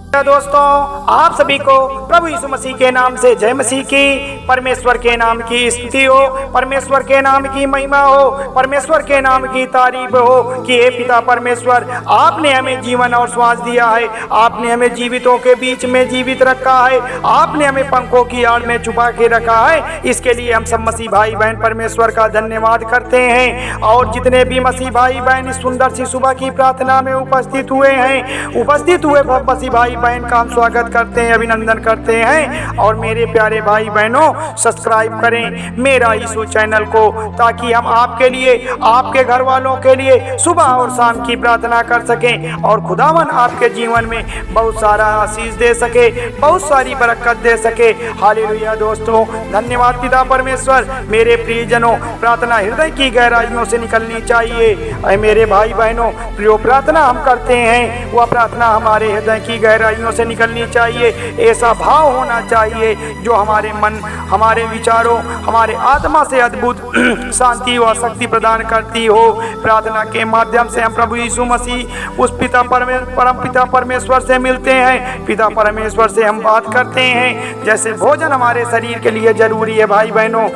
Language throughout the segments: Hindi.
दोस्तों, आप सभी को प्रभु यीशु मसीह के नाम से जय मसीह की। परमेश्वर के नाम की स्तुति हो, परमेश्वर के नाम की महिमा हो, परमेश्वर के नाम की तारीफ हो कि हे पिता परमेश्वर, आपने हमें जीवन और श्वास दिया है, आपने हमें जीवितों के बीच में जीवित रखा है, आपने हमें पंखों की आड़ में छुपा के रखा है। इसके लिए हम सब मसीह भाई बहन परमेश्वर का धन्यवाद करते हैं। और जितने भी मसीह भाई बहन इस सुंदर सी सुबह की प्रार्थना में उपस्थित हुए मसीह भाई बहन का हम स्वागत करते हैं, अभिनंदन करते हैं। और मेरे प्यारे भाई बहनों, सब्सक्राइब करें मेरा यीशु चैनल को, ताकि हम आपके लिए, आपके घर वालों के लिए सुबह और शाम की प्रार्थना कर सकें और खुदावन आपके जीवन में बहुत सारा आशीष दे सके, बहुत सारी बरकत दे सके। हालेलुया दोस्तों, धन्यवाद पिता परमेश्वर। मेरे प्रियजनों, प्रार्थना हृदय की गहराइयों से निकलनी चाहिए। मेरे भाई बहनों, जो प्रार्थना हम करते हैं वह प्रार्थना हमारे हृदय की गहराइयों से निकलनी चाहिए। ऐसा भाव होना चाहिए जो हमारे मन, हमारे विचारों, हमारे आत्मा से अद्भुत शांति व शक्ति प्रदान करती हो। प्रार्थना के माध्यम से हम प्रभु यीशु मसीह उस परम पिता परमेश्वर से मिलते हैं। पिता परमेश्वर से हम बात करते हैं। जैसे भोजन हमारे शरीर के लिए जरूरी है भाई बहनों,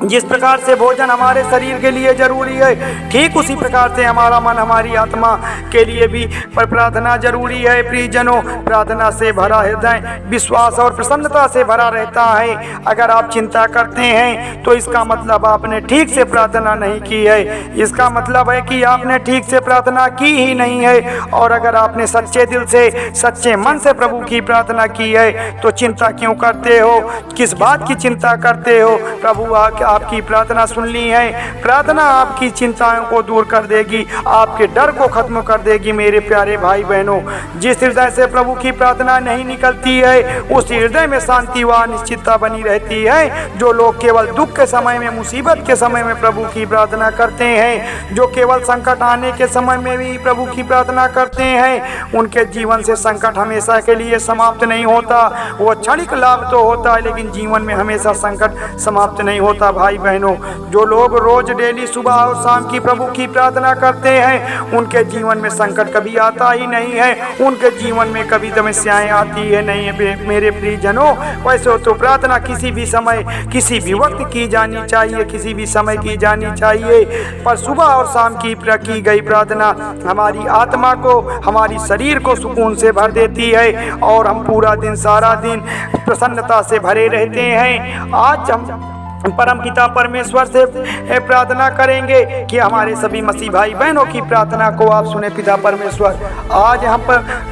जिस प्रकार से भोजन हमारे शरीर के लिए जरूरी है, ठीक उसी प्रकार से हमारा मन, हमारी आत्मा के लिए भी प्रार्थना जरूरी है। प्रियजनों, प्रार्थना से भरा हृदय विश्वास और प्रसन्नता से भरा रहता है। अगर आप चिंता करते हैं तो इसका मतलब आपने ठीक से प्रार्थना नहीं की है। इसका मतलब है कि आपने ठीक से प्रार्थना की ही नहीं है। और अगर आपने सच्चे दिल से, सच्चे मन से प्रभु की प्रार्थना की है तो चिंता क्यों करते हो? किस बात की चिंता करते हो? प्रभु आपकी प्रार्थना सुन ली है। प्रार्थना आपकी चिंताओं को दूर कर देगी, आपके डर को खत्म कर देगी। मेरे प्यारे भाई बहनों, जिस हृदय से प्रभु की प्रार्थना नहीं निकलती है उस हृदय में शांति व निश्चितता बनी रहती है। जो लोग केवल दुख के समय में, मुसीबत के समय में प्रभु की प्रार्थना करते हैं, जो केवल संकट आने के समय में भी प्रभु की प्रार्थना करते हैं, उनके जीवन से संकट हमेशा के लिए समाप्त नहीं होता। वो क्षणिक लाभ तो होता है, लेकिन जीवन में हमेशा संकट समाप्त नहीं होता। भाई बहनों, जो लोग रोज डेली सुबह और शाम की प्रभु की प्रार्थना करते हैं उनके जीवन में संकट कभी आता ही नहीं है, उनके जीवन में कभी समस्याएं आती है नहीं है। मेरे प्रियजनों, वैसे तो प्रार्थना किसी भी समय, किसी भी वक्त की जानी चाहिए, किसी भी समय की जानी चाहिए, पर सुबह और शाम की गई प्रार्थना हमारी आत्मा को, हमारी शरीर को सुकून से भर देती है और हम पूरा दिन, सारा दिन प्रसन्नता से भरे रहते हैं। आज हम परम पिता परमेश्वर से प्रार्थना करेंगे कि हमारे सभी मसीह भाई बहनों की प्रार्थना को आप सुने पिता परमेश्वर। आज हम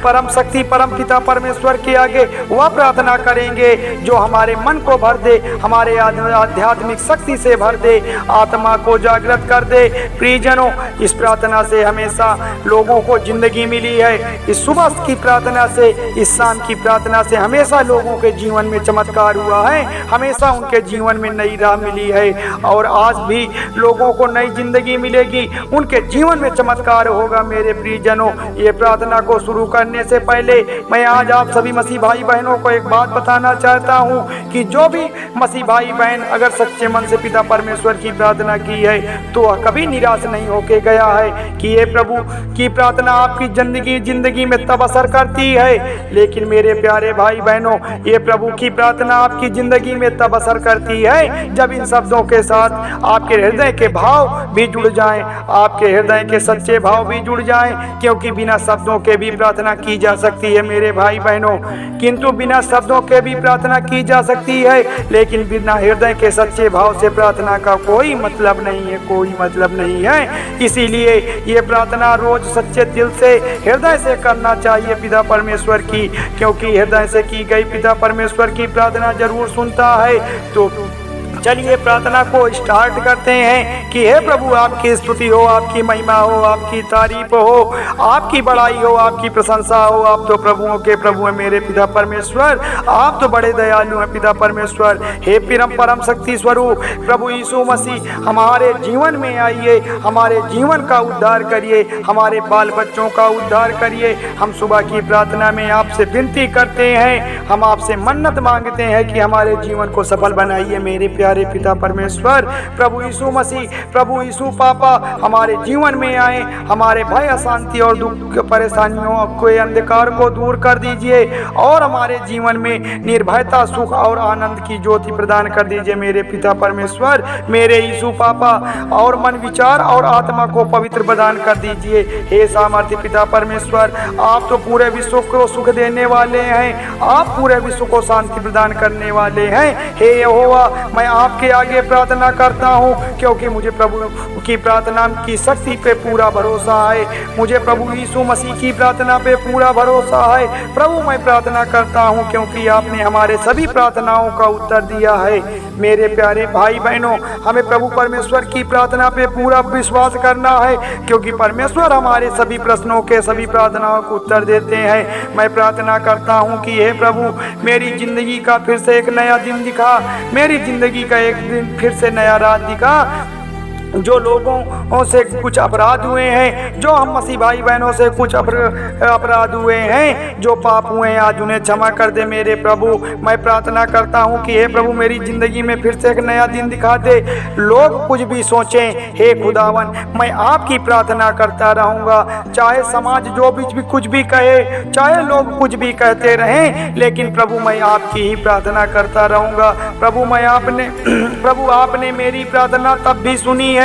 परम शक्ति परम पिता परमेश्वर के आगे वह प्रार्थना करेंगे जो हमारे मन को भर दे, हमारे आध्यात्मिक शक्ति से भर दे, आत्मा को जागृत कर दे। प्रियजनों, इस प्रार्थना से हमेशा लोगों को जिंदगी मिली है। इस सुबह की प्रार्थना से, इस शाम की प्रार्थना से हमेशा लोगों के जीवन में चमत्कार हुआ है, हमेशा उनके जीवन में नई राह मिली है और आज भी लोगों को नई जिंदगी मिलेगी, उनके जीवन में चमत्कार होगा। मेरे प्रियजनों, ये प्रार्थना को शुरू करने से पहले मैं आज आप सभी मसीह भाई बहनों को एक बात बताना चाहता हूँ कि जो भी मसीह भाई बहन अगर सच्चे मन से पिता परमेश्वर की प्रार्थना की है तो वह कभी निराश नहीं होके गया है कि ये प्रभु की प्रार्थना आपकी जिंदगी में तब असर करती है। लेकिन मेरे प्यारे भाई बहनों, ये प्रभु की प्रार्थना आपकी जिंदगी में तब असर करती है जब इन शब्दों के साथ आपके हृदय के भाव भी जुड़ जाएं, आपके हृदय के सच्चे भाव भी जुड़ जाएं। क्योंकि बिना शब्दों के भी प्रार्थना की जा सकती है मेरे भाई बहनों, किंतु बिना शब्दों के भी प्रार्थना की जा सकती है, लेकिन बिना हृदय के सच्चे भाव से प्रार्थना का कोई मतलब नहीं है, कोई मतलब नहीं है। इसीलिए ये प्रार्थना रोज सच्चे दिल से, हृदय से करना चाहिए पिता परमेश्वर की, क्योंकि हृदय से की गई पिता परमेश्वर की प्रार्थना जरूर सुनता है। तो चलिए प्रार्थना को स्टार्ट करते हैं कि हे प्रभु, आपकी स्तुति हो, आपकी महिमा हो, आपकी तारीफ हो, आपकी बड़ाई हो, आपकी प्रशंसा हो। आप तो प्रभुओं के प्रभु हैं मेरे पिता परमेश्वर, आप तो बड़े दयालु हैं पिता परमेश्वर। हे परम शक्ति स्वरूप प्रभु यीशु मसीह, हमारे जीवन में आइए, हमारे जीवन का उद्धार करिए, हमारे बाल बच्चों का उद्धार करिए। हम सुबह की प्रार्थना में आपसे विनती करते हैं, हम आपसे मन्नत मांगते हैं कि हमारे जीवन को सफल बनाइए मेरे प्यारे प्यारे पिता परमेश्वर, प्रभु यीशु मसीह, प्रभु यीशु पापा हमारे जीवन में आए, हमारे भय, अशांति और दुख परेशानियों के अंधकार को दूर कर दीजिए और हमारे जीवन में निर्भयता, सुख और आनंद की ज्योति प्रदान कर दीजिए मेरे पिता परमेश्वर, मेरे यीशु पापा, और मन, विचार और आत्मा को पवित्र प्रदान कर दीजिए। हे सामर्थ्य पिता परमेश्वर, आप तो पूरे विश्व को सुख देने वाले हैं, आप पूरे विश्व को शांति प्रदान करने वाले हैं। हे यहोवा, मैं आपके आगे प्रार्थना करता हूँ क्योंकि मुझे प्रभु की प्रार्थना की शक्ति पे पूरा भरोसा है, मुझे प्रभु यीशु मसीह की प्रार्थना पे पूरा भरोसा है। प्रभु मैं प्रार्थना करता हूँ क्योंकि आपने हमारे सभी प्रार्थनाओं का उत्तर दिया है। मेरे प्यारे भाई बहनों, हमें प्रभु परमेश्वर की प्रार्थना पे पूरा विश्वास करना है क्योंकि परमेश्वर हमारे सभी प्रश्नों के, सभी प्रार्थनाओं को उत्तर देते हैं। मैं प्रार्थना करता हूँ कि हे प्रभु, मेरी जिंदगी का फिर से एक नया दिन दिखा, मेरी जिंदगी का एक दिन फिर से नया रात दिखा। जो लोगों से कुछ अपराध हुए हैं, जो हम मसीह भाई बहनों से कुछ अपराध हुए हैं, जो पाप हुए हैं, आज उन्हें क्षमा कर दे मेरे प्रभु। मैं प्रार्थना करता हूँ कि हे प्रभु, मेरी ज़िंदगी में फिर से एक नया दिन दिखा दे। लोग कुछ भी सोचें, हे खुदावन, मैं आपकी प्रार्थना करता रहूँगा। चाहे समाज जो भी कुछ भी कहे, चाहे लोग कुछ भी कहते रहें, लेकिन प्रभु मैं आपकी ही प्रार्थना करता रहूँगा। प्रभु आपने मेरी प्रार्थना तब भी सुनी है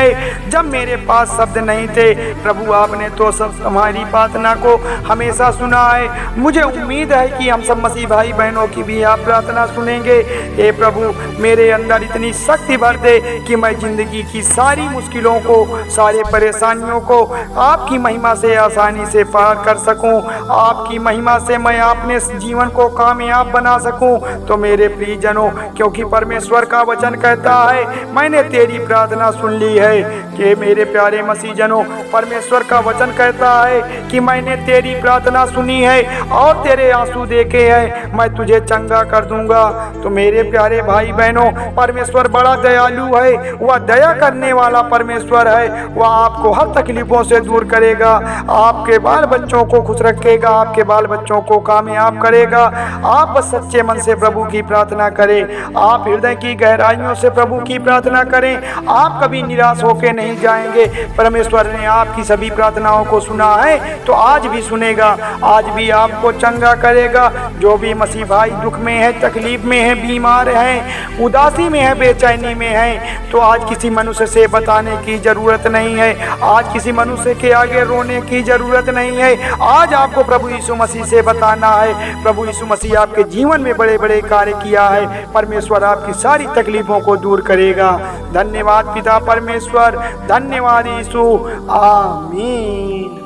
जब मेरे पास शब्द नहीं थे। प्रभु आपने तो सब हमारी प्रार्थना को हमेशा सुना है। मुझे उम्मीद है कि हम सब मसीह भाई बहनों की भी आप प्रार्थना सुनेंगे। हे प्रभु, मेरे अंदर इतनी शक्ति भर दे कि मैं जिंदगी की सारी मुश्किलों को, सारे परेशानियों को आपकी महिमा से आसानी से पार कर सकूं। आपकी महिमा से मैं अपने जीवन को कामयाब बना सकूं। तो मेरे प्रियजनों, क्योंकि परमेश्वर का वचन कहता है, मैंने तेरी प्रार्थना सुन ली है। कि मेरे प्यारे मसीह जनों, परमेश्वर का वचन कहता है कि मैंने तेरी प्रार्थना सुनी है और तेरे आंसू देखे हैं, मैं तुझे चंगा कर दूंगा। तो मेरे प्यारे भाई बहनों, परमेश्वर बड़ा दयालु है, वह दया करने वाला परमेश्वर है। वह आपको हर तकलीफों से दूर करेगा, आपके बाल बच्चों को खुश रखेगा, आपके बाल बच्चों को कामयाब करेगा। आप बस सच्चे मन से प्रभु की प्रार्थना करें, आप हृदय की गहराइयों से प्रभु की प्रार्थना करें, आप कभी निराश होके नहीं जाएंगे। परमेश्वर ने आपकी सभी प्रार्थनाओं को सुना है, तो आज भी सुनेगा, आज भी आपको चंगा करेगा। जो भी मसीह भाई दुख में है, तकलीफ में है, बीमार हैं, उदासी में है, बेचैनी में है, तो आज किसी मनुष्य से बताने की जरूरत नहीं है, आज किसी मनुष्य के आगे रोने की जरूरत नहीं है। आज आपको प्रभु यीशु मसीह से बताना है। प्रभु यीशु मसीह आपके जीवन में बड़े बड़े कार्य किया है। परमेश्वर आपकी सारी तकलीफों को दूर करेगा। धन्यवाद पिता परमेश्वर, धन्यवाद यीशु, आमीन।